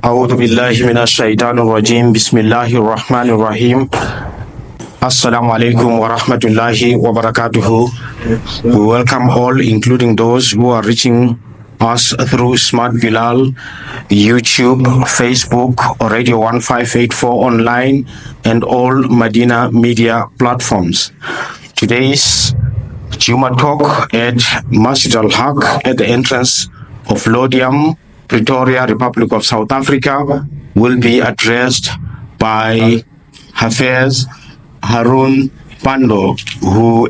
أعوذ بالله من الشيطان الرجيم بسم الله الرحمن الرحيم Assalamu alaikum wa rahmatullahi wa barakatuhu. We welcome all, including those who are reaching us through Smart Bilal, YouTube, Facebook, Radio 1584 online, and all Medina media platforms. Today's Jumma talk at Masjid Al-Haq at the entrance of Lodium, Pretoria, Republic of South Africa, will be addressed by Hafez Haroon Pandor, who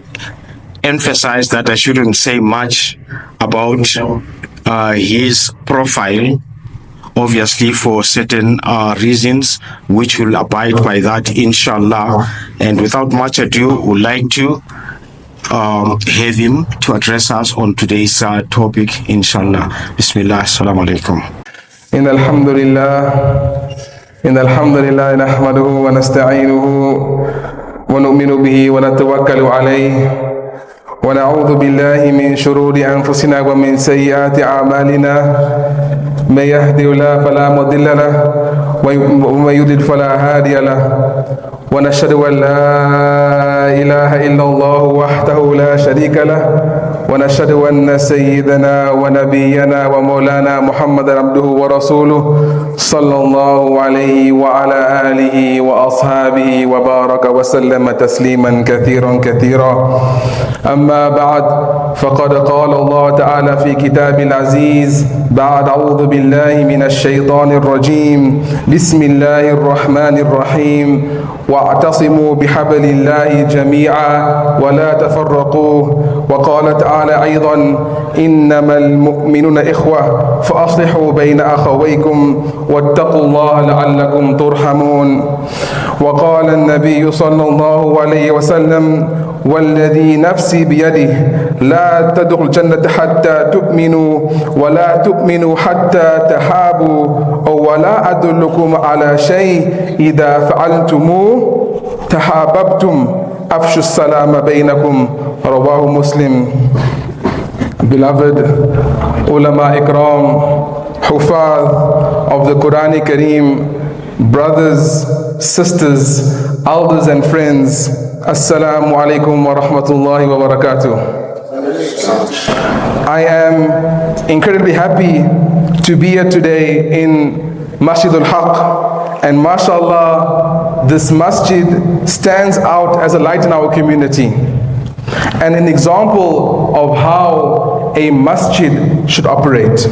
emphasized that I shouldn't say much about his profile, obviously for certain reasons, which will abide by that, inshallah. And without much ado, would like to have him to address us on today's topic, inshallah. Bismillah, assalamu alaikum. إن الحمد لله نحمده ونستعينه ونؤمن به ونتوكل عليه ونعوذ بالله من شرور أنفسنا ومن سيئات أعمالنا من يهدي الله فلا مضل له ومن يضلل فلا هادي له ونشهد أن لا إله إلا الله وحده لا شريك له ونشهد أن سيدنا ونبينا ومولانا محمد عبده ورسوله صلى الله عليه وعلى آله وأصحابه وبارك وسلم تسليما كثيرا أما بعد فقد قال الله تعالى في كتاب العزيز بعد أعوذ بالله من الشيطان الرجيم بسم الله الرحمن الرحيم واعتصموا بحبل الله جميعا ولا تفرقوا وقال تعالى أيضا إنما المؤمنون إخوة فأصلحوا بين أخويكم واتقوا الله لعلكم ترحمون وقال النبي صلى الله عليه وسلم والذي نفسي بيده لا تدخل الجنة حتى تؤمنوا ولا تؤمنوا حتى تحابوا ولا أدلكم على شيء إذا فعلتموه تحاببتم أفشوا السلام بينكم رواه Muslim. Beloved ulama ikram, hufaz of the Quran Kareem, brothers, sisters, elders and friends, Assalamu alaikum wa rahmatullahi wa barakatuh. I am incredibly happy to be here today in Masjid Al-Haq, and mashallah, this masjid stands out as a light in our community and an example of how a masjid should operate.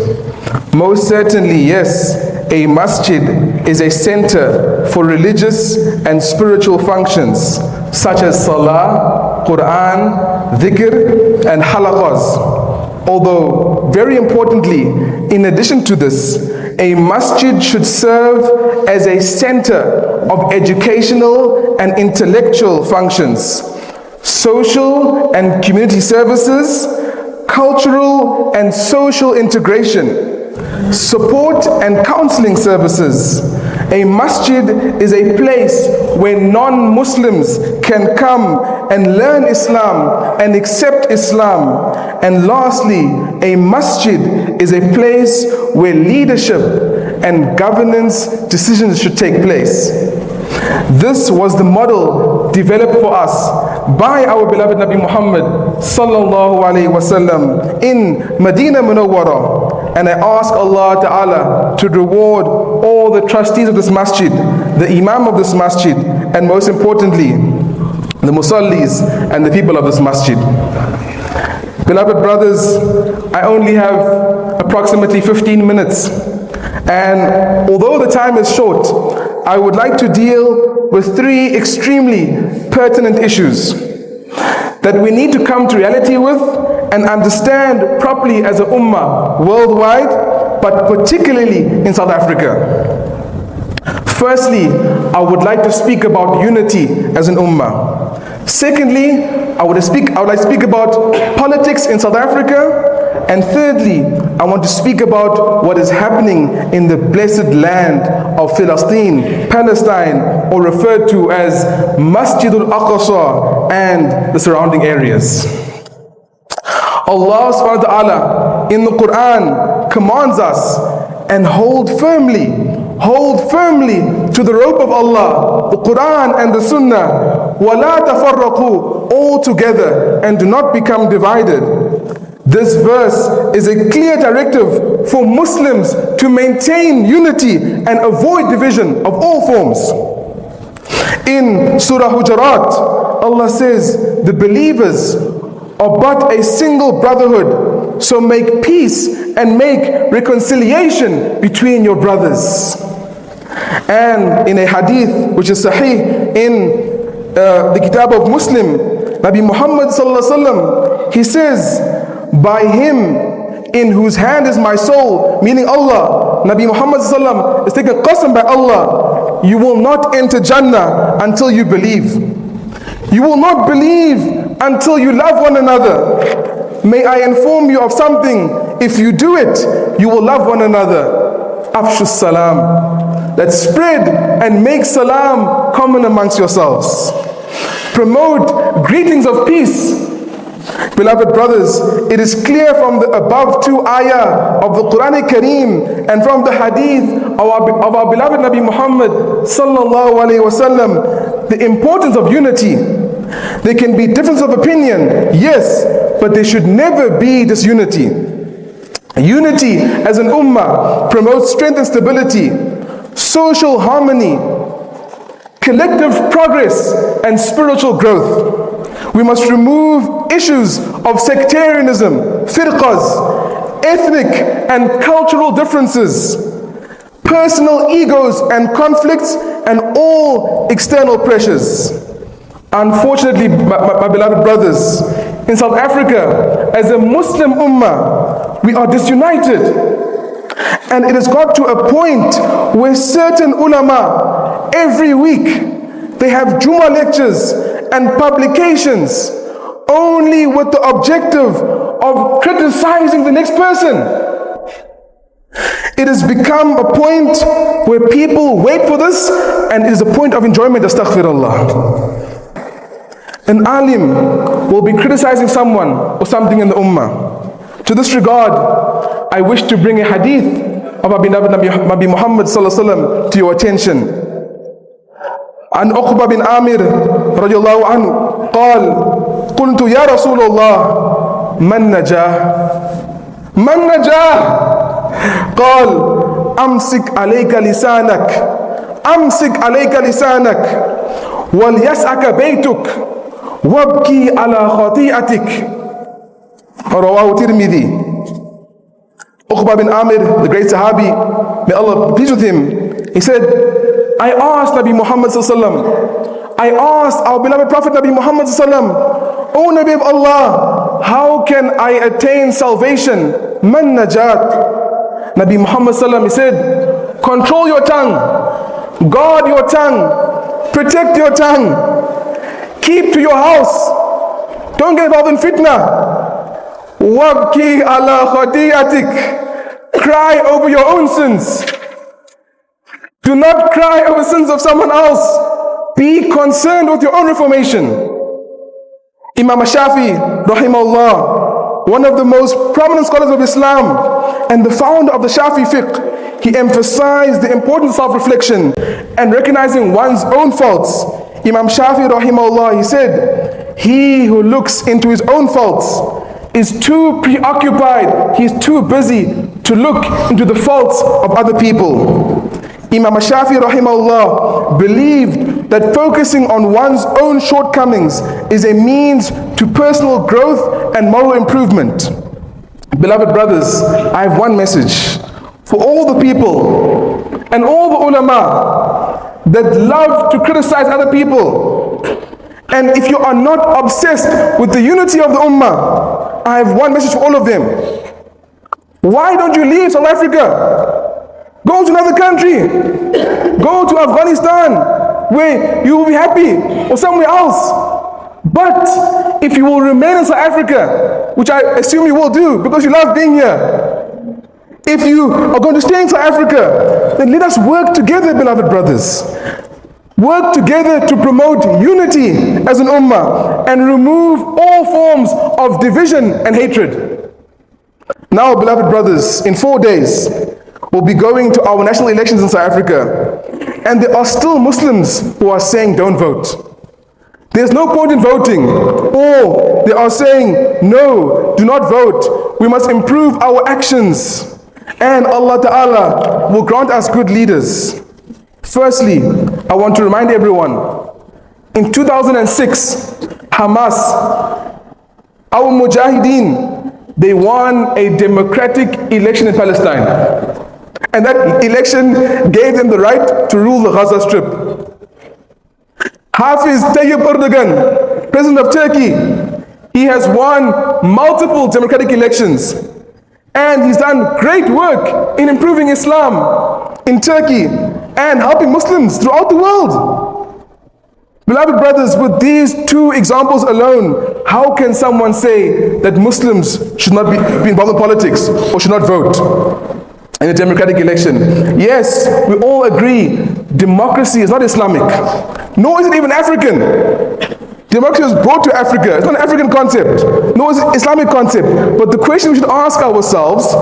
Most certainly, yes, a masjid is a center for religious and spiritual functions such as salah, Quran, dhikr, and halaqas. Although, very importantly, in addition to this, a masjid should serve as a center of educational and intellectual functions, social and community services, cultural and social integration, support and counseling services. A masjid is a place where non-Muslims can come and learn Islam and accept Islam. And lastly, a masjid is a place where leadership and governance decisions should take place. This was the model developed for us by our beloved Nabi Muhammad sallallahu alaihi wasallam in Medina Munawwara. And I ask Allah Ta'ala to reward all the trustees of this masjid, the imam of this masjid, and most importantly, the musallis and the people of this masjid. Beloved brothers, I only have approximately 15 minutes. And although the time is short, I would like to deal with three extremely pertinent issues that we need to come to reality with and understand properly as a ummah worldwide, but particularly in South Africa. Firstly, I would like to speak about unity as an ummah. Secondly, I would like to speak about politics in South Africa. And thirdly, I want to speak about what is happening in the blessed land of Palestine, or referred to as Masjid Al-Aqsa and the surrounding areas. Allah subhanahu wa ta'ala in the Quran commands us and hold firmly hold firmly to the rope of Allah, the Quran and the Sunnah. وَلَا تَفَرَّقُوا, all together, and do not become divided. This verse is a clear directive for Muslims to maintain unity and avoid division of all forms. In Surah Hujurat, Allah says, the believers are but a single brotherhood, so make peace and make reconciliation between your brothers. And in a hadith which is sahih in the kitab of Muslim, Nabi Muhammad sallallahu alaihi wasallam, he says, by him in whose hand is my soul, meaning Allah, Nabi Muhammad sallallahu alaihi wasallam is taking a qasam by Allah, you will not enter Jannah until you believe. You will not believe until you love one another. May I inform you of something, if you do it, you will love one another. Afshu salam. Let's spread and make salam common amongst yourselves. Promote greetings of peace. Beloved brothers, it is clear from the above two ayah of the Quran Kareem and from the hadith of our beloved Nabi Muhammad sallallahu alaihi wasallam, the importance of unity. There can be difference of opinion, yes, but there should never be disunity. Unity as an ummah promotes strength and stability, social harmony, collective progress, and spiritual growth. We must remove issues of sectarianism, firqas, ethnic and cultural differences, personal egos and conflicts, and all external pressures. Unfortunately, my beloved brothers, in South Africa, as a Muslim ummah, we are disunited. And it has got to a point where certain ulama, every week, they have Jumma lectures and publications only with the objective of criticizing the next person. It has become a point where people wait for this, and it is a point of enjoyment, astaghfirullah. An alim will be criticizing someone or something in the ummah. To this regard, I wish to bring a hadith of our beloved Nabi Muhammad sallallahu alaihi wasallam to your attention. عن عقبة بن عامر رضي الله عنه قال قلت يا رسول الله من نجاه من نجاه قال أمسك عليك لسانك أمسك عليك لسانك وليسعك بيتك وابكي على خطيئتك رواه الترمذي. Uqba bin Amir, the great Sahabi, may Allah be pleased with him, he said, I asked Nabi Muhammad sallallahu, I asked our beloved Prophet Nabi Muhammad sallallahu, O Nabi of Allah, how can I attain salvation? Man najat? Nabi Muhammad sallallahu, he said, control your tongue, guard your tongue, protect your tongue, keep to your house, don't get involved in fitna. Wabki ala khati'atik, cry over your own sins. Do not cry over sins of someone else. Be concerned with your own reformation. Imam Shafi, rahimahullah, one of the most prominent scholars of Islam and the founder of the Shafi fiqh, he emphasized the importance of self-reflection and recognizing one's own faults. Imam Shafi, rahimahullah, he said, he who looks into his own faults is too preoccupied, he's too busy to look into the faults of other people. Imam Shafi rahimahullah believed that focusing on one's own shortcomings is a means to personal growth and moral improvement. Beloved brothers, I have one message for all the people and all the ulama that love to criticize other people. And if you are not obsessed with the unity of the ummah, I have one message for all of them. Why don't you leave South Africa? Go to another country. Go to Afghanistan, where you will be happy, or somewhere else. But if you will remain in South Africa, which I assume you will do because you love being here, if you are going to stay in South Africa, then let us work together, beloved brothers. Work together to promote unity as an ummah and remove all forms of division and hatred. Now, beloved brothers, in 4 days, will be going to our national elections in South Africa, and there are still Muslims who are saying don't vote. There's no point in voting, or they are saying no, do not vote. We must improve our actions, and Allah Ta'ala will grant us good leaders. Firstly, I want to remind everyone, in 2006, Hamas, our Mujahideen, they won a democratic election in Palestine. And that election gave them the right to rule the Gaza Strip. Hafez Tayyip Erdogan, President of Turkey, he has won multiple democratic elections. And he's done great work in improving Islam in Turkey and helping Muslims throughout the world. Beloved brothers, with these two examples alone, how can someone say that Muslims should not be involved in politics or should not vote in a democratic election? Yes, we all agree, democracy is not Islamic, nor is it even African. Democracy was brought to Africa. It's not an African concept, nor is it an Islamic concept. But the question we should ask ourselves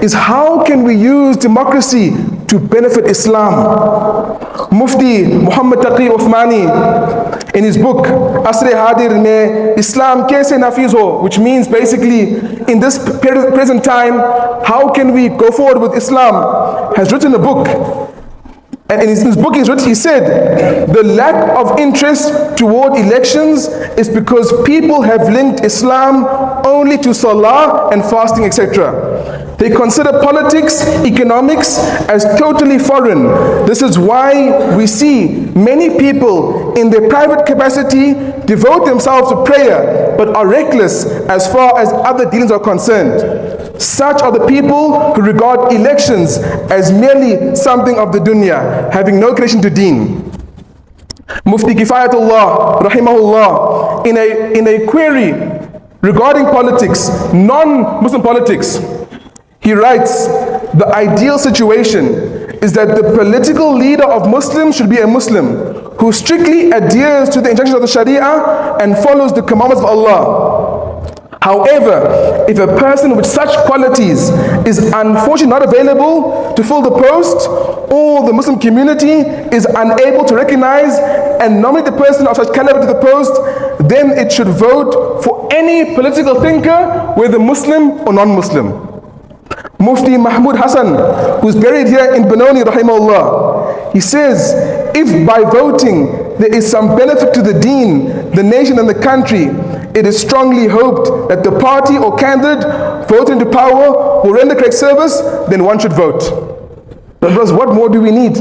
is, how can we use democracy to benefit Islam? Mufti Muhammad Taqi Uthmani, in his book Asre Hadir Mein Islam Kaise Nafiz Ho, which means basically in this present time, how can we go forward with Islam, has written a book. And in his book he said, the lack of interest toward elections is because people have linked Islam only to salah and fasting, etc. They consider politics, economics as totally foreign. This is why we see many people in their private capacity devote themselves to prayer, but are reckless as far as other dealings are concerned. Such are the people who regard elections as merely something of the dunya, having no connection to deen. Mufti Kifayatullah, rahimahullah, in a query regarding politics, non-Muslim politics, he writes, the ideal situation is that the political leader of Muslims should be a Muslim who strictly adheres to the injunctions of the Sharia and follows the commandments of Allah. However, if a person with such qualities is unfortunately not available to fill the post, or the Muslim community is unable to recognize and nominate the person of such caliber to the post, then it should vote for any political thinker, whether Muslim or non-Muslim. Mufti Mahmud Hassan, who's buried here in Benoni, rahimahullah, he says, if by voting there is some benefit to the deen, the nation and the country, it is strongly hoped that the party or candidate voted into power will render correct service, then one should vote. But brothers, what more do we need?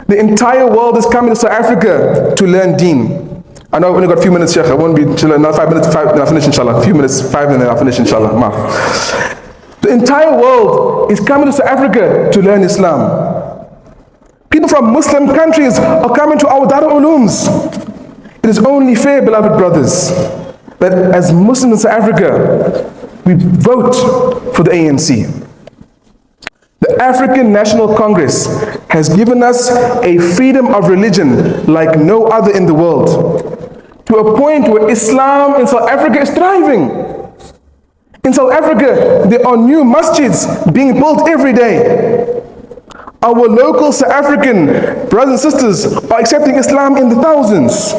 The entire world is coming to South Africa to learn deen. I know I've only got a few minutes, Sheikh. I won't be, inshallah, not 5 minutes, then I'll finish, inshallah. A few minutes, 5 minutes, I'll finish, inshallah. Maaf. The entire world is coming to South Africa to learn Islam. People from Muslim countries are coming to our Darul Ulooms. It is only fair, beloved brothers, that as Muslims in South Africa, we vote for the ANC. The African National Congress has given us a freedom of religion like no other in the world, to a point where Islam in South Africa is thriving. In South Africa, there are new masjids being built every day. Our local South African brothers and sisters are accepting Islam in the thousands.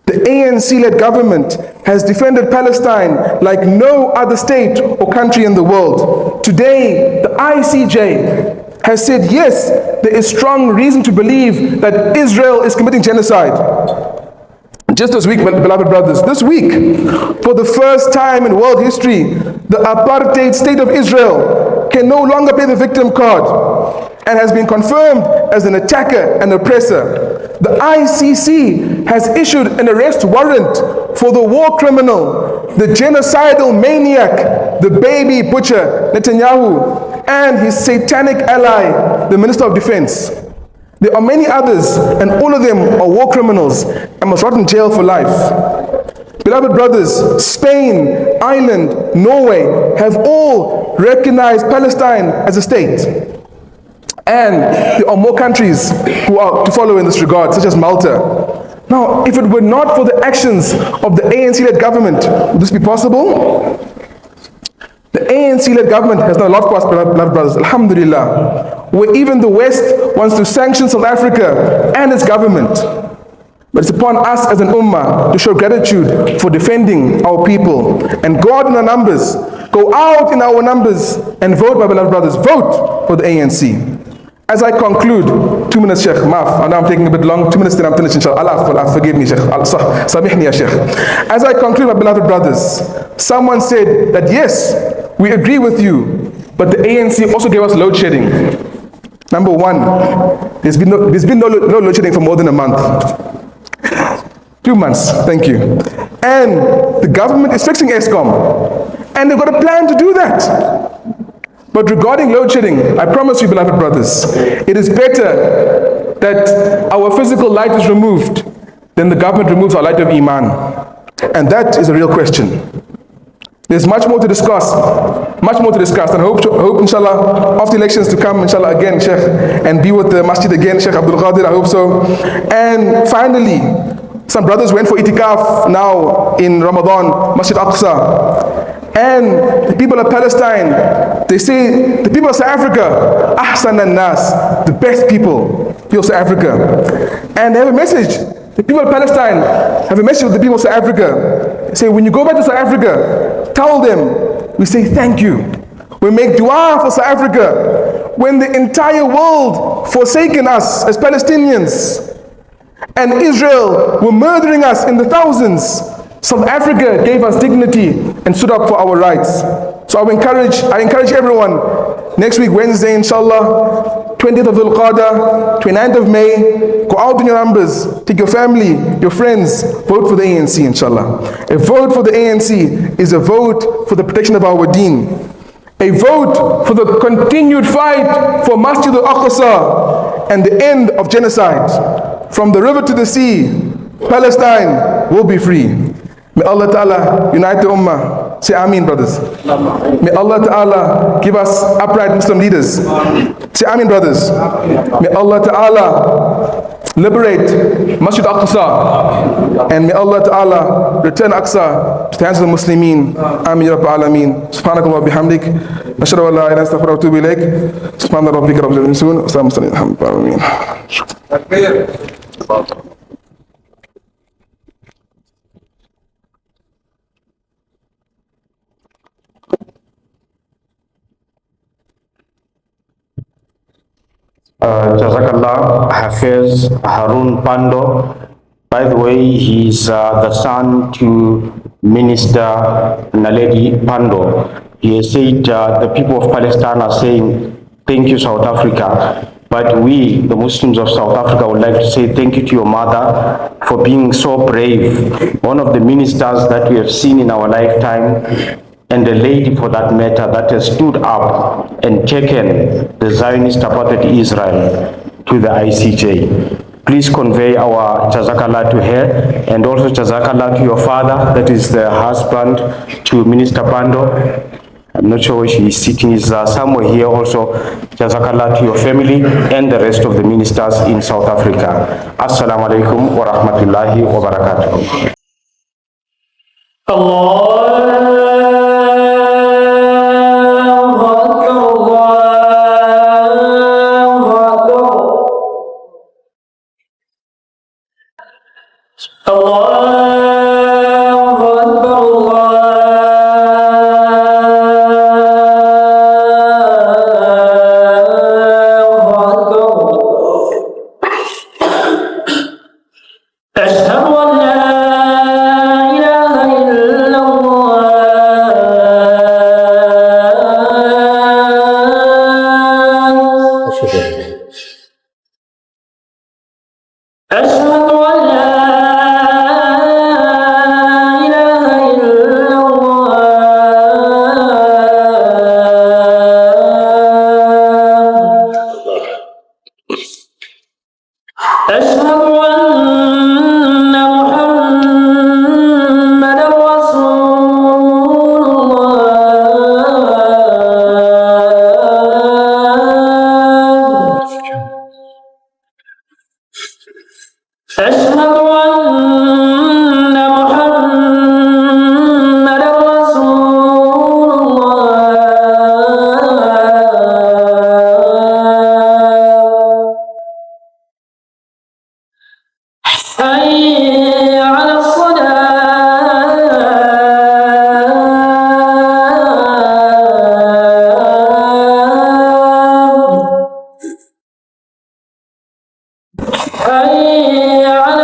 The ANC-led government has defended Palestine like no other state or country in the world. Today, the ICJ has said, yes, there is strong reason to believe that Israel is committing genocide. Just this week, beloved brothers, this week, for the first time in world history, the apartheid state of Israel can no longer play the victim card and has been confirmed as an attacker and oppressor. The ICC has issued an arrest warrant for the war criminal, the genocidal maniac, the baby butcher, Netanyahu, and his satanic ally, the Minister of Defense. There are many others, and all of them are war criminals and must rot in jail for life. Beloved brothers, Spain, Ireland, Norway have all recognized Palestine as a state. And there are more countries who are to follow in this regard, such as Malta. Now, if it were not for the actions of the ANC-led government, would this be possible? The ANC-led government has done a lot for us, beloved brothers, alhamdulillah, where even the West wants to sanction South Africa and its government. But it's upon us as an ummah to show gratitude for defending our people and go out in our numbers, go out in our numbers and vote, my beloved brothers, vote for the ANC. As I conclude, 2 minutes, Sheikh, maaf, I know I'm taking a bit long, 2 minutes then I'm finished, inshallah. Allah forgive me, Sheikh, samihni ya Sheikh. As I conclude, my beloved brothers, someone said that yes, we agree with you, but the ANC also gave us load shedding. Number one, there's been no load shedding for more than a month. 2 months, thank you. And the government is fixing ESCOM, and they've got a plan to do that. But regarding load shedding, I promise you, beloved brothers, it is better that our physical light is removed than the government removes our light of Iman. And that is a real question. There's much more to discuss, and I hope inshallah, after elections to come, inshallah, again, Sheikh, and be with the masjid again, Sheikh Abdul Qadir, I hope so. And finally, some brothers went for itikaf now in Ramadan, Masjid Aqsa. And the people of Palestine, they say, the people of South Africa, Ahsan al-Nas, the best people of South Africa. And they have a message. The people of Palestine have a message with the people of South Africa. They say, when you go back to South Africa, tell them, we say thank you. We make dua for South Africa. When the entire world forsaken us as Palestinians, and Israel were murdering us in the thousands, South Africa gave us dignity and stood up for our rights. So I encourage everyone, next week, Wednesday, inshallah, 20th of Dhul Qa'dah, 29th of May, go out in your numbers, take your family, your friends, vote for the ANC, inshallah. A vote for the ANC is a vote for the protection of our deen. A vote for the continued fight for Masjid al-Aqsa and the end of genocide. From the river to the sea, Palestine will be free. May Allah Ta'ala unite the ummah. Say Ameen, brothers. May Allah Ta'ala give us upright Muslim leaders. Say Ameen, brothers. May Allah Ta'ala liberate Masjid Aqsa, and may Allah Ta'ala return Aqsa to the hands of the Muslimin. Ameen ya Rabbal Alameen. Subhanakallah bihamdik. Nashhadu an la ilaha illa anta astaghfiruka wa atubu ilayk. Subhana rabbika rabbil izzati amma yasifun. Wa salamun alal mursalin. Jazakallah, Hafez Haroon Pandor. By the way, he's the son to Minister Naledi Pandor. He has said the people of Palestine are saying, thank you, South Africa. But we, the Muslims of South Africa, would like to say thank you to your mother for being so brave. One of the ministers that we have seen in our lifetime, and the lady for that matter, that has stood up and taken the Zionist apartheid Israel to the ICJ. Please convey our Jazakallah to her, and also Jazakallah to your father, that is the husband to Minister Pandor. I'm not sure where she is sitting, is somewhere here also. Jazakallah to your family and the rest of the ministers in South Africa. Assalamu alaikum wa rahmatullahi wa barakatuh. أشهد أن محمدا رسول الله حي على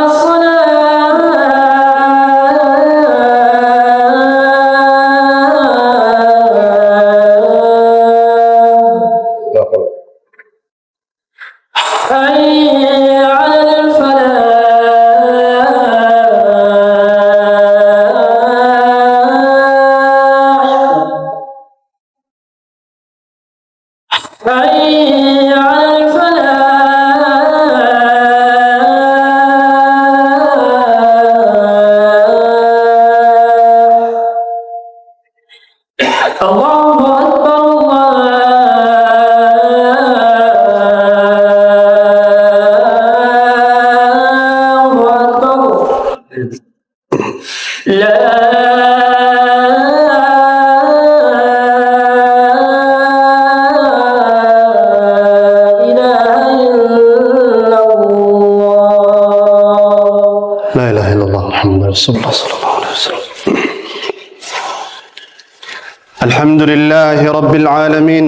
رسول الله صلى الله عليه وسلم. الحمد لله رب العالمين.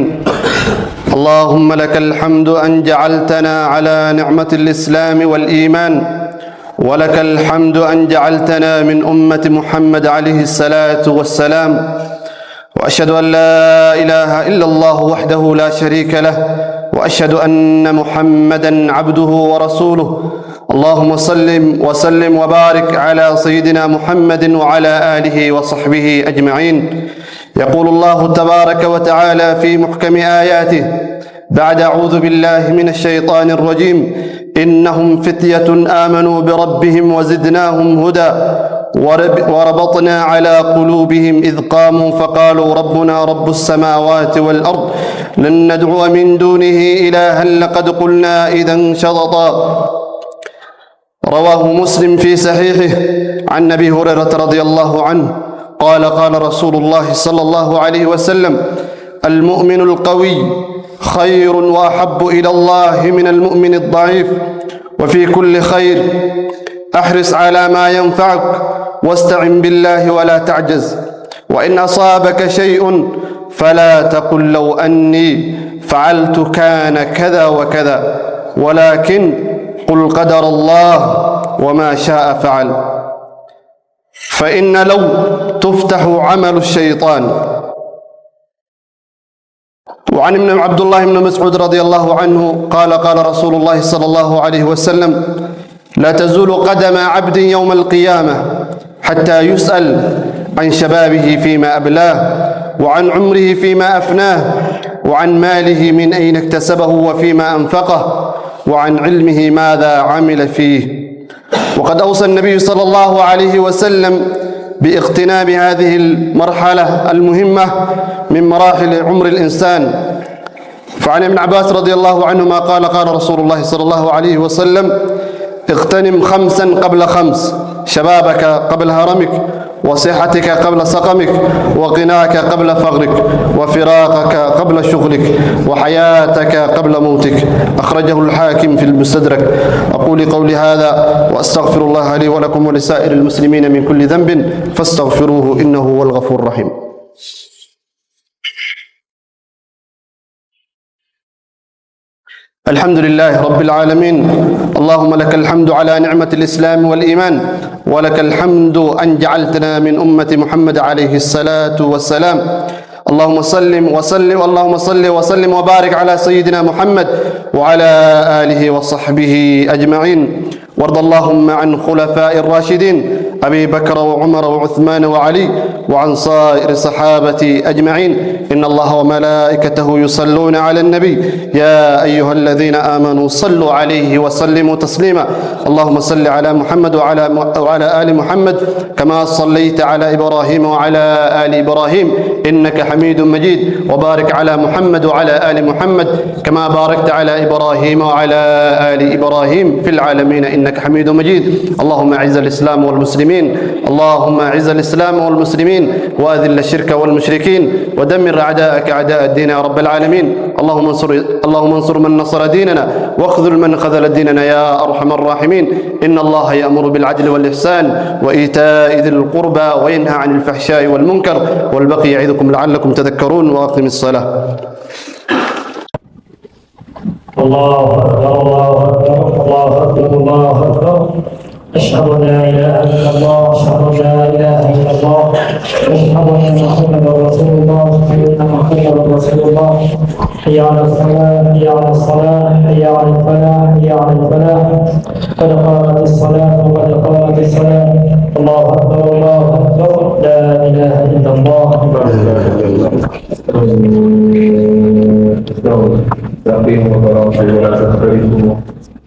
اللهم لك الحمد أن جعلتنا على نعمة الإسلام والإيمان، ولك الحمد أن جعلتنا من أمة محمد عليه الصلاة والسلام، وأشهد أن لا إله إلا الله وحده لا شريك له، وأشهد أن محمدًا عبده ورسوله. اللهم صل وسلم وبارك على سيدنا محمد وعلى آله وصحبه أجمعين. يقول الله تبارك وتعالى في محكم آياته بعد أعوذ بالله من الشيطان الرجيم: إنهم فتية آمنوا بربهم وزدناهم هدى وربطنا على قلوبهم إذ قاموا فقالوا ربنا رب السماوات والأرض لن ندعو من دونه إلها لقد قلنا إذا شططا. رواه مسلم في صحيحه عن أبي هريرة رضي الله عنه قال: قال رسول الله صلى الله عليه وسلم: المؤمن القوي خير وأحب إلى الله من المؤمن الضعيف، وفي كل خير أحرص على ما ينفعك واستعن بالله ولا تعجز، وإن أصابك شيء فلا تقل لو أني فعلت كان كذا وكذا، ولكن قل قدر الله وما شاء فعل. فإن لو تفتح عمل الشيطان. وعن ابن عبد الله بن مسعود رضي الله عنه قال: قال رسول الله صلى الله عليه وسلم: لا تزول قدم عبد يوم القيامة حتى يسأل عن شبابه فيما أبلاه، وعن عمره فيما أفناه، وعن ماله من أين اكتسبه وفيما أنفقه، وعن علمه ماذا عمل فيه. وقد أوصى النبي صلى الله عليه وسلم باغتنام هذه المرحلة المهمة من مراحل عمر الإنسان. فعن ابن عباس رضي الله عنهما قال: قال رسول الله صلى الله عليه وسلم: اغتنم خمسا قبل خمس: شبابك قبل هرمك، وصحتك قبل سقمك، وغناك قبل فقرك، وفراقك قبل شغلك، وحياتك قبل موتك. أخرجه الحاكم في المستدرك. أقول قولي هذا وأستغفر الله لي ولكم ولسائر المسلمين من كل ذنب فاستغفروه إنه هو الغفور الرحيم. الحمد لله رب العالمين. اللهم لك الحمد على نعمة الإسلام والإيمان، ولك الحمد أن جعلتنا من أمة محمد عليه الصلاة والسلام. اللهم صل وسلم وبارك على سيدنا محمد وعلى آله وصحبه أجمعين. وارض اللهم عن خلفاء الراشدين أبي بكر وعمر وعثمان وعلي، وعن صائر الصحابة أجمعين. إن الله وملائكته يصلون على النبي يا أيها الذين آمنوا صلوا عليه وسلموا تسليما. اللهم صل على محمد وعلى آل محمد كما صليت على إبراهيم وعلى آل إبراهيم إنك حميد مجيد. وبارك على محمد وعلى آل محمد كما باركت على إبراهيم وعلى آل إبراهيم في العالمين إنك حميد مجيد. اللهم أعز الإسلام والمسلمين، اللهم أعز الإسلام والمسلمين، وأذل الشرك والمشركين، ودمر أعداءك أعداء الدين يا رب العالمين. اللهم انصر من نصر ديننا، واخذل من خذل ديننا يا أرحم الراحمين. إن الله يأمر بالعدل والإحسان وإيتاء ذي القربى وينهى عن الفحشاء والمنكر والبغي يعظكم لعلكم تذكرون. وأقم الصلاة. الله أكبر الله أكبر الله أكبر الله أشهد أن لا إله إلا الله، أشهد أن لا إله إلا الله، أشهد أن محمدا رسول الله، أشهد أن محمدا رسول الله. حي على الصلاة، حي على الصلاة، حي على الفلاح، حي على الفلاح. قد قامت الصلاة، قد قامت الصلاة. الله أكبر، الله أكبر، لا إله إلا الله.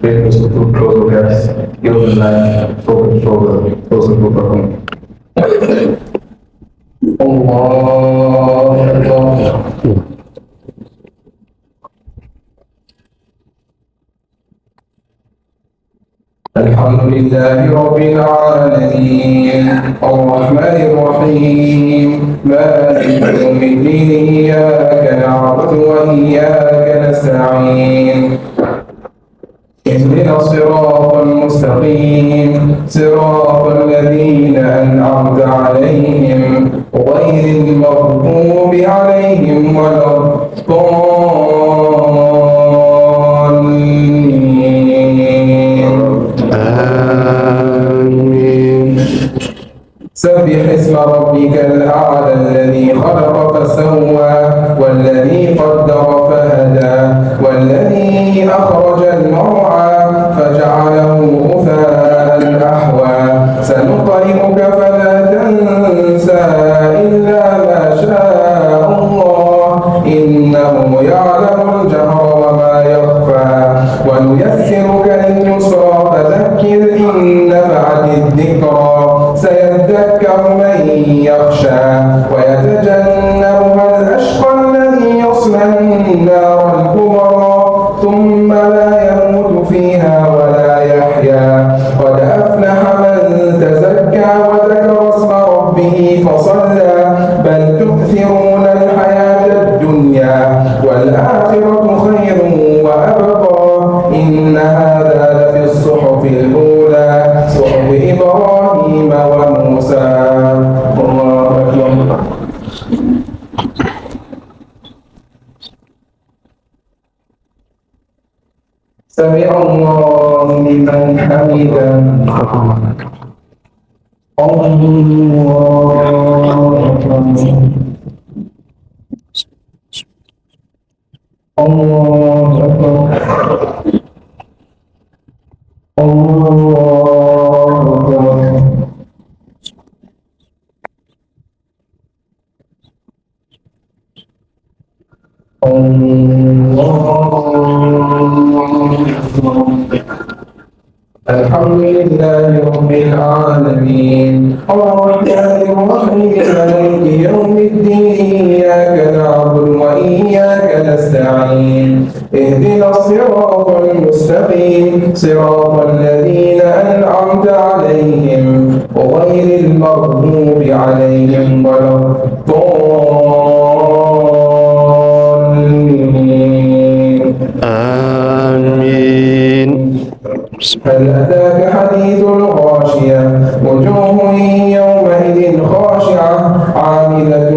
Please put close your guys. Use the line, shoulder, close the book. Allah Akbar. الحمد لله رب العالمين الرحمن الرحيم مالك يوم الدين إياك نعبد وإياك نستعين اهدنا الصراط المستقيم صراط الذين أنعمت عليهم غير المغضوب عليهم ولا الضالين. آمين. سبح اسم ربك الأعلى الذي خلق فسوى والذي قدر فهدى والذي أخرج المرعى فجعله غثاء أحوى سنقرئك فلا تنسى إلا ما شاء الله إنه يعلم الجهر وما يخفى ونيسرك لليسرى فذكر إن نفعت الذكرى سيذكر من يخشى ويتجنبها الأشقى الذي يصلى النار الكبرى ثم لا يموت فيها ولا يحيا قد أفلح من تزكى وذكر اسم ربه فصلى بل تؤثرون الحياة الدنيا والآخرة خير وأبقى إن هذا لفي الصحف الأولى صحف إبراهيم وموسى. الله أكبر. سمع الله لمن حمده. الله أكبر. الله أكبر. الله أكبر. الحمد لله رب العالمين الرحمن الرحيم مالك يوم الدين إياك نعبد وإياك نستعين اهدنا الصراط المستقيم صراط الذين أنعمت عليهم غير المغضوب عليهم ولا الضالين. آمين. هل أتاك حديث الغاشية وجوه يومئذ خاشعة عاملة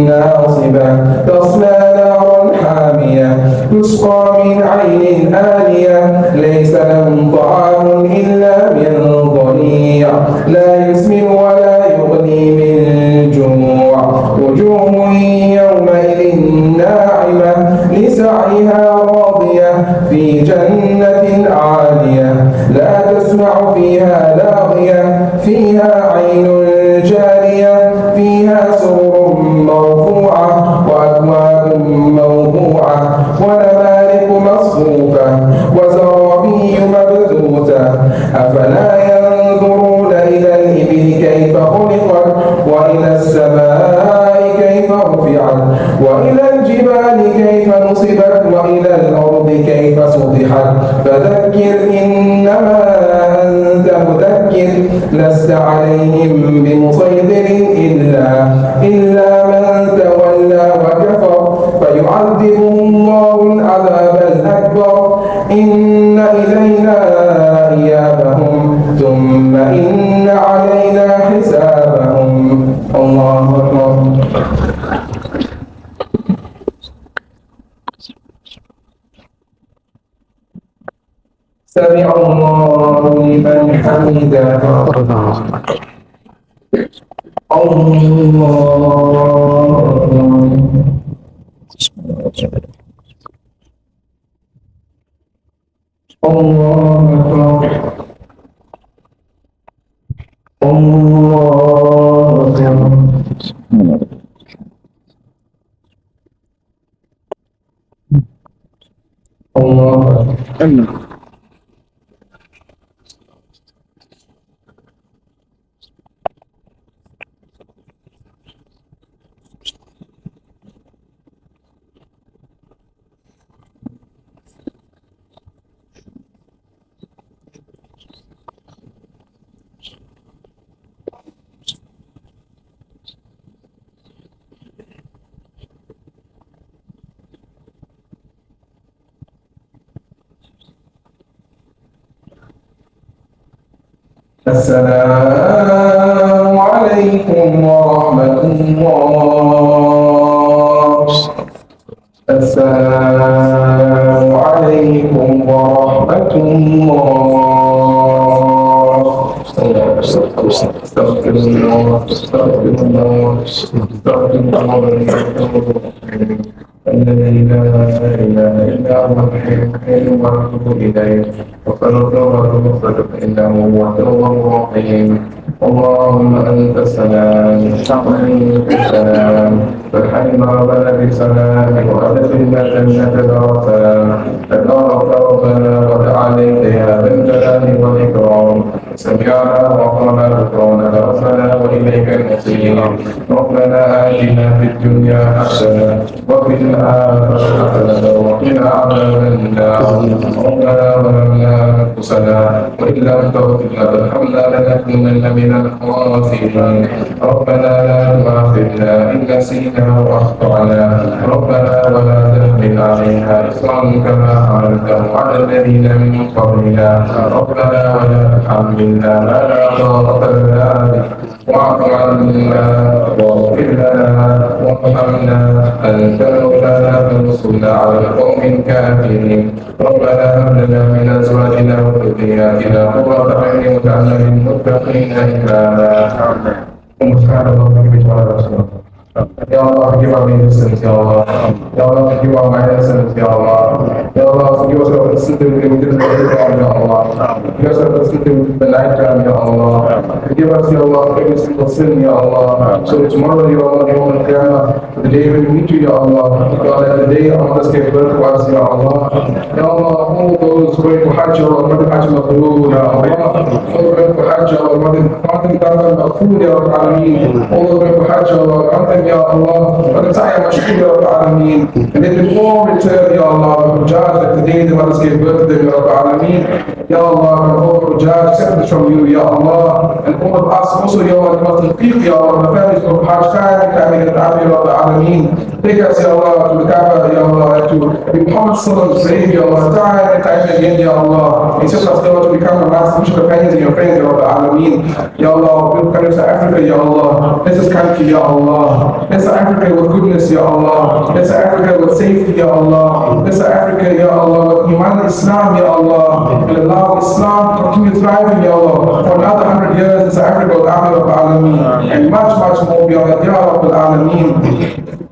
ناصبة تصلى نارا حامية تسقى من عين آنية ليس لهم طعام إلا من ضريع لا يسمن ولا يغني من جوع وجوه يومئذ ناعمة لسعيها راضية في جنة عالية لا تسمع فيها لاغية فيها عين جارية فيها سرر مرفوعة وأكواب موضوعة ونمارق مصفوفة وزرابي مبثوثة أفلا ينظرون إلى الإبل كيف خلقت وإلى السماء كيف رفعت وإلى الجبال كيف نصبت وإلى الأرض كيف سطحت فذكر إنما أنت مذكر لست عليهم بمسيطر إلا من تولى وكفر فيعذبه الله العذاب الأكبر إن إلينا إيابهم ثم إن علينا حسابهم. الله أكبر. سمع الله لمن حمده. السلام عليكم ورحمة الله. السلام عليكم ورحمة الله. استغفر الله استغفر الله استغفر الله الذي لا إله إلا هو الحي القيوم وأتوب إليه وصلى الله وسلم إنه هو التواب الرحيم. اللهم أنت السلام ومنك السلام فالحي ربنا بالسلام وأدخلنا جنة الرسام تبارك ربنا وتعاليت يا ذا الجلال والإكرام. سمعنا وأطعنا غفرانك ربنا وإليك المصير. ربنا آتنا في الدنيا حسنة وفي الآخرة حسنة وقنا عذاب النار. ربنا ظلمنا أنفسنا وإن لم تغفر لنا وترحمنا لنكونن من الخاسرين. ربنا لا تؤاخذنا إن نسينا وأخطأنا. ربنا ولا تحمل علينا إصرا كما حملته على الذين من قبلنا. ربنا ولا تحملنا ما لا طاقة لنا به واعف عنا واغفر لنا وارحمنا أنت مولانا فانصرنا على القوم الكافرين. ربنا هب لنا من أزواجنا وذرياتنا قرة أعين واجعلنا للمتقين إماما. سبحان الله وبحمده. Ya Allah, forgive our innocence, Ya Allah. Ya Allah, forgive our innocence, Ya Allah. Ya Allah, forgive us for the sin that we did in the daytime, Ya Allah. Forgive us for the sin that we did in the nighttime, Ya Allah. Forgive us, Ya Allah, for every single sin, Ya Allah. So tomorrow, Ya Allah, Ya Allah, the day when we meet you, Ya Allah. Ya Allah, the day our mothers gave birth to us, Ya Allah. Ya Allah, all those going for Hajj, Ya Allah, Mother Hajj Mabrur, Ya Allah. All those going for Hajj, Ya Allah, Mother Maghfur, Ya Alameen. All those going for Hajj, Ya Allah, Ya Allah, وتسعي مشكور يا رب العالمين. And they will all return, Ya Allah, Hujjaj, like the day the mothers gave birth to them, Ya Rabbi Alameen. Ya Allah, and all Hujjaj accepted from you, Ya Allah. And all of us also, Ya Allah, must feel, Ya Allah, the families of Hajj time and Ya Rabbi Alameen. Take us, Ya Allah, to the Kaaba, Ya Allah, and to be Muhammad Sallallahu grave, Ya Allah, time and time again, Ya Allah. Accept us, Ya Allah, to become our master, future companions and your friends, Ya Rabbi Alameen. Ya Allah, build countries to Africa, Ya Allah. Bless this country, Ya Allah. Bless Africa with goodness, Ya Allah. Bless Africa with safety, Ya Allah. Bless Africa, Ya Allah, with Iman Islam, Ya Allah. And allow Islam to continue thriving, Ya Allah. For another 100 years, this Africa will Amir of Alameen. And much, much more beyond that, Ya Rabbil Alameen.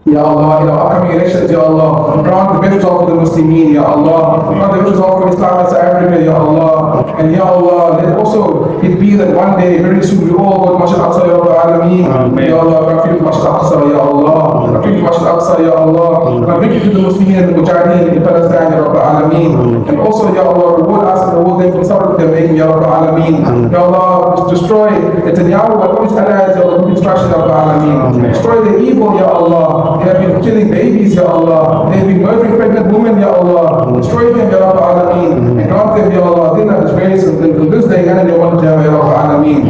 Ya Allah, in our upcoming elections, Ya Allah, grant the best result for the Muslimin, Ya Allah. Grant the best result for Islam in Africa, Ya Allah. And Ya Allah, let also it be that one day, very soon, we all go to Masjid Aqsa, Ya Rabbil Alameen. Ya Allah, grant you Masjid Aqsa, Ya Allah. Grant you Masjid Aqsa, Ya Allah. Grant you to the Muslimin and the Mujahideen in Palestine, Ya Rabbil Alameen. And also, Ya Allah, reward us and reward them for sabr they're making, Ya Rabbil Alameen. Ya Allah, destroy Netanyahu and all his allies, Ya Allah, destruction, Ya Rabbil Alameen. Destroy the evil, Ya Allah. They have been killing babies, Ya Allah. They have been murdering pregnant women, Ya Allah. Destroy them, Ya Rabbil Alameen. And grant them, Ya Allah, dinner, disgrace, and this day, and Ya Rabbil Alameen.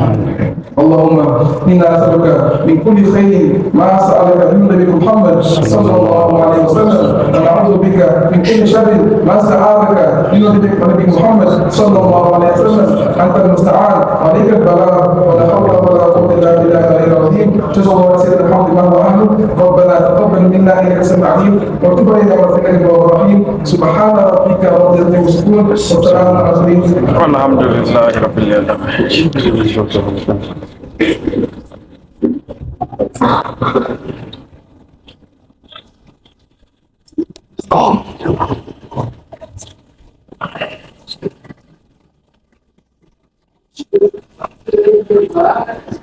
اللهم إنا نسألك من كل خير ما سألك من نبيك محمد صلى الله عليه وسلم، ونعوذ بك من كل شر ما استعاذك من نبيك محمد صلى الله عليه وسلم. أنت المستعان وعليك البلاغ، ولا حول ولا قوة إلا بالله العلي العظيم. جزا الله سيدنا الحمد ما هو أهله. ربنا تقبل منا إنك السميع العليم، وتب علينا إنك التواب الرحيم. سبحان ربك رب العزة عما يصفون، والسلام على المرسلين. الحمد لله رب العالمين. Goodbye.